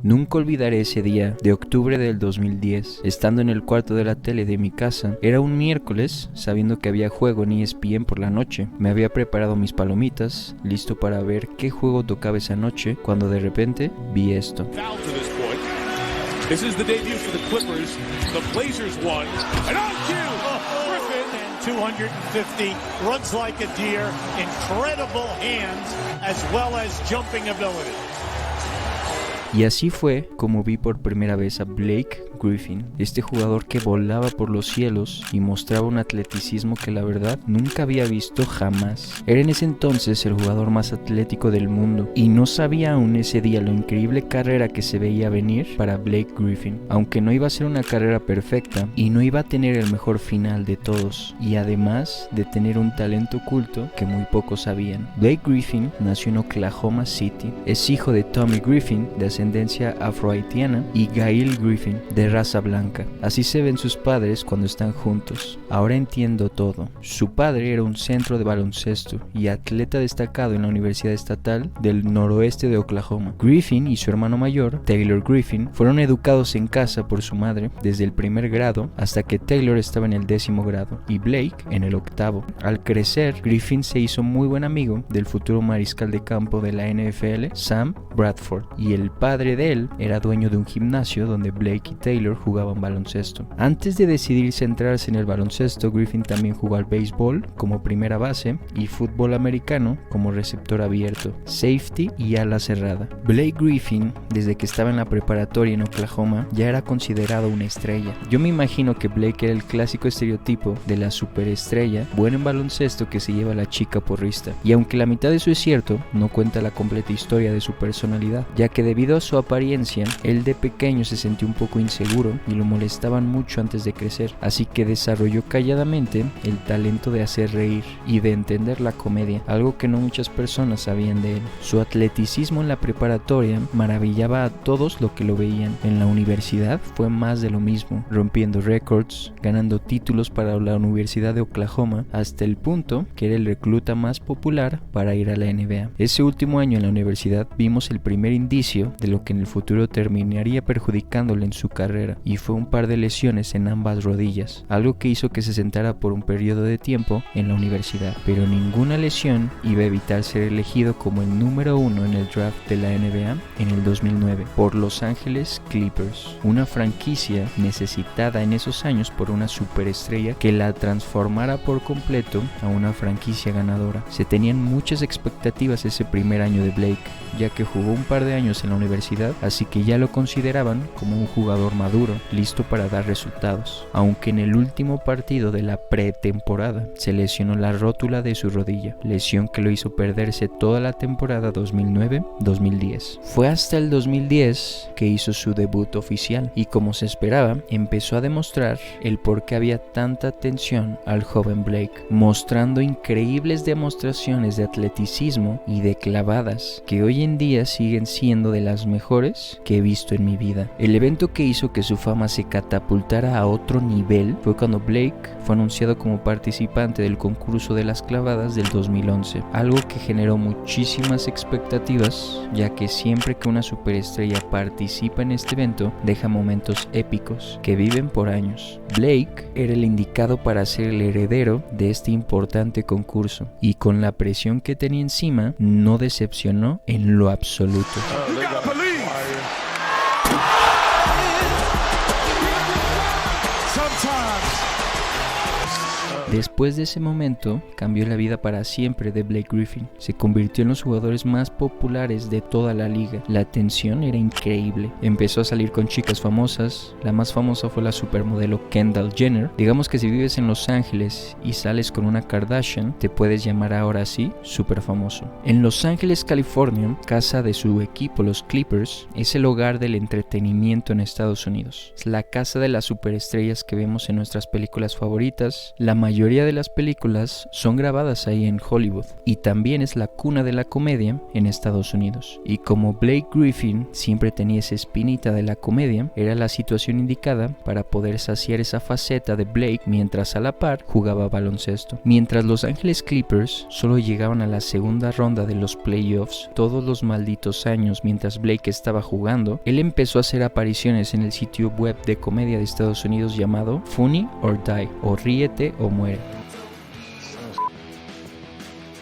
Nunca olvidaré ese día de octubre del 2010, estando en el cuarto de la tele de mi casa. Era un miércoles, sabiendo que había juego en ESPN por la noche. Me había preparado mis palomitas, listo para ver qué juego tocaba esa noche, cuando de repente vi esto. This is the debut for the Clippers. The Blazers won. And on cue, Griffin and 250 runs like a deer. Incredible hands as well as jumping ability. Y así fue como vi por primera vez a Blake Griffin, este jugador que volaba por los cielos y mostraba un atleticismo que la verdad nunca había visto jamás. Era en ese entonces el jugador más atlético del mundo y no sabía aún ese día la increíble carrera que se veía venir para Blake Griffin, aunque no iba a ser una carrera perfecta y no iba a tener el mejor final de todos, y además de tener un talento oculto que muy pocos sabían. Blake Griffin nació en Oklahoma City, es hijo de Tommy Griffin, de ascendencia afrohaitiana, y Gail Griffin, de raza blanca. Así se ven sus padres cuando están juntos. Ahora entiendo todo. Su padre era un centro de baloncesto y atleta destacado en la Universidad Estatal del Noroeste de Oklahoma. Griffin y su hermano mayor, Taylor Griffin, fueron educados en casa por su madre desde el primer grado hasta que Taylor estaba en el 10º grado y Blake en el 8º. Al crecer, Griffin se hizo muy buen amigo del futuro mariscal de campo de la NFL, Sam Bradford, y el padre de él era dueño de un gimnasio donde Blake y Taylor jugaban baloncesto. Antes de decidir centrarse en el baloncesto, Griffin también jugó al béisbol como primera base y fútbol americano como receptor abierto, safety y ala cerrada. Blake Griffin, desde que estaba en la preparatoria en Oklahoma, ya era considerado una estrella. Yo me imagino que Blake era el clásico estereotipo de la superestrella, bueno en baloncesto, que se lleva a la chica porrista. Y aunque la mitad de eso es cierto, no cuenta la completa historia de su personalidad, ya que debido a su apariencia, él de pequeño se sentía un poco inseguro y lo molestaban mucho antes de crecer, así que desarrolló calladamente el talento de hacer reír y de entender la comedia, algo que no muchas personas sabían de él. Su atleticismo en la preparatoria maravillaba a todos los que lo veían. En la universidad fue más de lo mismo, rompiendo récords, ganando títulos para la Universidad de Oklahoma, hasta el punto que era el recluta más popular para ir a la NBA. Ese último año en la universidad vimos el primer indicio de lo que en el futuro terminaría perjudicándole en su carrera, y fue un par de lesiones en ambas rodillas, algo que hizo que se sentara por un periodo de tiempo en la universidad, pero ninguna lesión iba a evitar ser elegido como el número 1 en el draft de la NBA en el 2009 por Los Ángeles Clippers, una franquicia necesitada en esos años por una superestrella que la transformara por completo a una franquicia ganadora. Se tenían muchas expectativas ese primer año de Blake, ya que jugó un par de años en la universidad, así que ya lo consideraban como un jugador maduro, listo para dar resultados, aunque en el último partido de la pretemporada se lesionó la rótula de su rodilla, lesión que lo hizo perderse toda la temporada 2009-2010. Fue hasta el 2010 que hizo su debut oficial y, como se esperaba, empezó a demostrar el por qué había tanta atención al joven Blake, mostrando increíbles demostraciones de atleticismo y de clavadas que hoy en día siguen siendo de las mejores que he visto en mi vida. El evento que hizo que su fama se catapultara a otro nivel fue cuando Blake fue anunciado como participante del concurso de las clavadas del 2011, algo que generó muchísimas expectativas, ya que siempre que una superestrella participa en este evento deja momentos épicos que viven por años. Blake era el indicado para ser el heredero de este importante concurso, y con la presión que tenía encima no decepcionó en lo absoluto. Después de ese momento, cambió la vida para siempre de Blake Griffin. Se convirtió en los jugadores más populares de toda la liga. La atención era increíble. Empezó a salir con chicas famosas. La más famosa fue la supermodelo Kendall Jenner. Digamos que si vives en Los Ángeles y sales con una Kardashian, te puedes llamar ahora así súper famoso. En Los Ángeles, California, casa de su equipo, los Clippers, es el hogar del entretenimiento en Estados Unidos. Es la casa de las superestrellas que vemos en nuestras películas favoritas. La mayoría mayoría de las películas son grabadas ahí en Hollywood y también es la cuna de la comedia en Estados Unidos. Y como Blake Griffin siempre tenía esa espinita de la comedia, era la situación indicada para poder saciar esa faceta de Blake mientras a la par jugaba baloncesto. Mientras Los Ángeles Clippers solo llegaban a la segunda ronda de los playoffs todos los malditos años mientras Blake estaba jugando, él empezó a hacer apariciones en el sitio web de comedia de Estados Unidos llamado Funny or Die, o Ríete o Muere.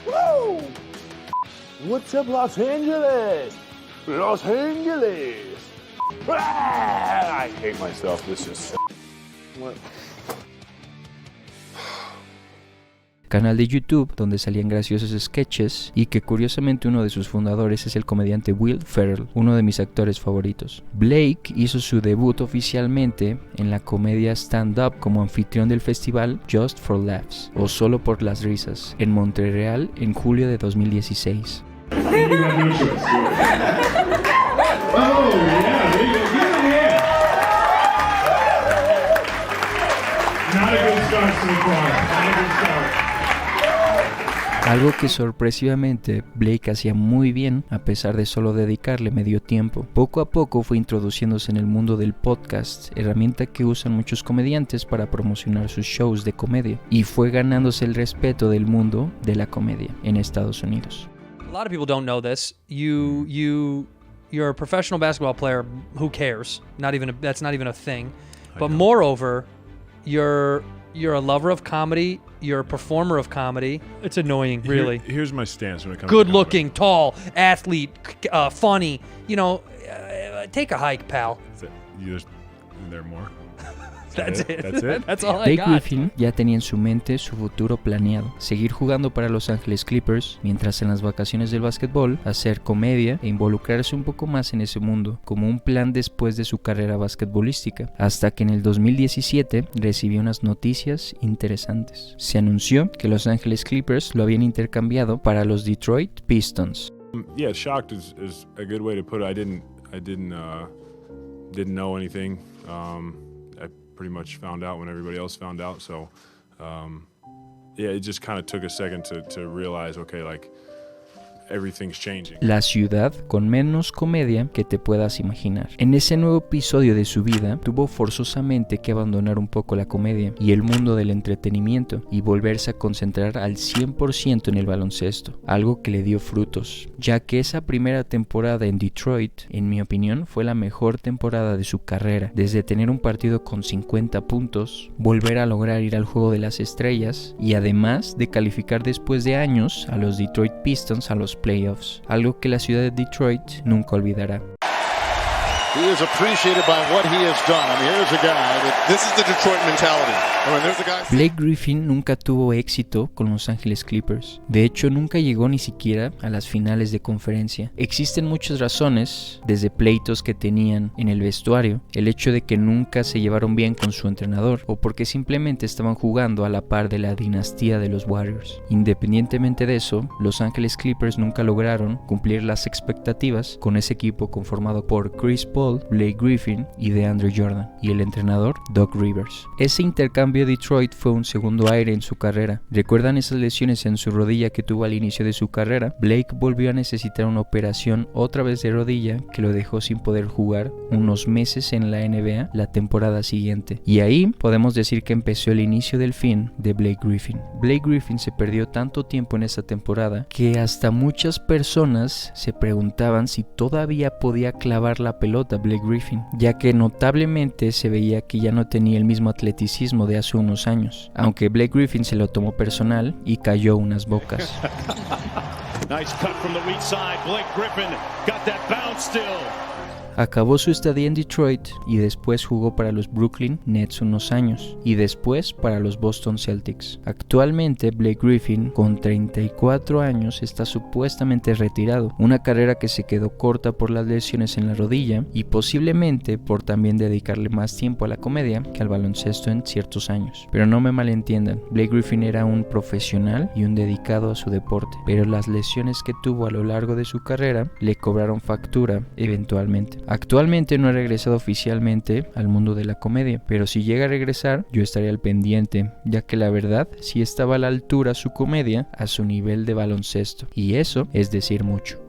Woo! What's up, Los Angeles? Los Angeles! Ah, I hate myself. This is what? Canal de YouTube donde salían graciosos sketches y que curiosamente uno de sus fundadores es el comediante Will Ferrell, uno de mis actores favoritos. Blake hizo su debut oficialmente en la comedia stand-up como anfitrión del festival Just for Laughs, o Solo por las Risas, en Montreal en julio de 2016. Algo que sorpresivamente Blake hacía muy bien a pesar de solo dedicarle medio tiempo. Poco a poco fue introduciéndose en el mundo del podcast, herramienta que usan muchos comediantes para promocionar sus shows de comedia, y fue ganándose el respeto del mundo de la comedia en Estados Unidos. A lot of people don't know this. You're a professional basketball player. Who cares? That's not even a thing. But moreover, you're a lover of comedy. You're a performer of comedy. It's annoying, really. Here's my stance when it comes Good to looking, tall, athlete, funny. You know, take a hike, pal. There more? That's it. That's it? That's all I Blake got. Griffin ya tenía en su mente su futuro planeado: seguir jugando para Los Ángeles Clippers, mientras en las vacaciones del básquetbol hacer comedia e involucrarse un poco más en ese mundo, como un plan después de su carrera basquetbolística, hasta que en el 2017 recibió unas noticias interesantes. Se anunció que Los Ángeles Clippers lo habían intercambiado para los Detroit Pistons. Yeah, shocked is a good way to put it. I didn't know anything. I pretty much found out when everybody else found out. So, yeah, it just kind of took a second to realize, okay, like, everything's changing. La ciudad con menos comedia que te puedas imaginar. En ese nuevo episodio de su vida, tuvo forzosamente que abandonar un poco la comedia y el mundo del entretenimiento y volverse a concentrar al 100% en el baloncesto, algo que le dio frutos, ya que esa primera temporada en Detroit, en mi opinión, fue la mejor temporada de su carrera, desde tener un partido con 50 puntos, volver a lograr ir al juego de las estrellas y además de calificar después de años a los Detroit Pistons a los playoffs, algo que la ciudad de Detroit nunca olvidará. He is appreciated by what he has done. I mean, here's a guy that this is the Detroit mentality. I mean, there's a guy. Blake Griffin nunca tuvo éxito con Los Ángeles Clippers. De hecho, nunca llegó ni siquiera a las finales de conferencia. Existen muchas razones, desde pleitos que tenían en el vestuario, el hecho de que nunca se llevaron bien con su entrenador, o porque simplemente estaban jugando a la par de la dinastía de los Warriors. Independientemente de eso, Los Ángeles Clippers nunca lograron cumplir las expectativas con ese equipo conformado por Chris Paul, Blake Griffin y DeAndre Jordan, y el entrenador Doc Rivers. Ese intercambio de Detroit fue un segundo aire en su carrera. ¿Recuerdan esas lesiones en su rodilla que tuvo al inicio de su carrera? Blake volvió a necesitar una operación otra vez de rodilla que lo dejó sin poder jugar unos meses en la NBA la temporada siguiente. Y ahí podemos decir que empezó el inicio del fin de Blake Griffin. Blake Griffin se perdió tanto tiempo en esa temporada que hasta muchas personas se preguntaban si todavía podía clavar la pelota Blake Griffin, ya que notablemente se veía que ya no tenía el mismo atleticismo de hace unos años, aunque Blake Griffin se lo tomó personal y cayó unas bocas. Nice cut from the weak side. Blake Griffin got that bounce still. Acabó su estadía en Detroit y después jugó para los Brooklyn Nets unos años y después para los Boston Celtics. Actualmente Blake Griffin, con 34 años, está supuestamente retirado, una carrera que se quedó corta por las lesiones en la rodilla y posiblemente por también dedicarle más tiempo a la comedia que al baloncesto en ciertos años. Pero no me malentiendan, Blake Griffin era un profesional y un dedicado a su deporte, pero las lesiones que tuvo a lo largo de su carrera le cobraron factura eventualmente. Actualmente no ha regresado oficialmente al mundo de la comedia, pero si llega a regresar, yo estaré al pendiente, ya que la verdad sí estaba a la altura su comedia a su nivel de baloncesto, y eso es decir mucho.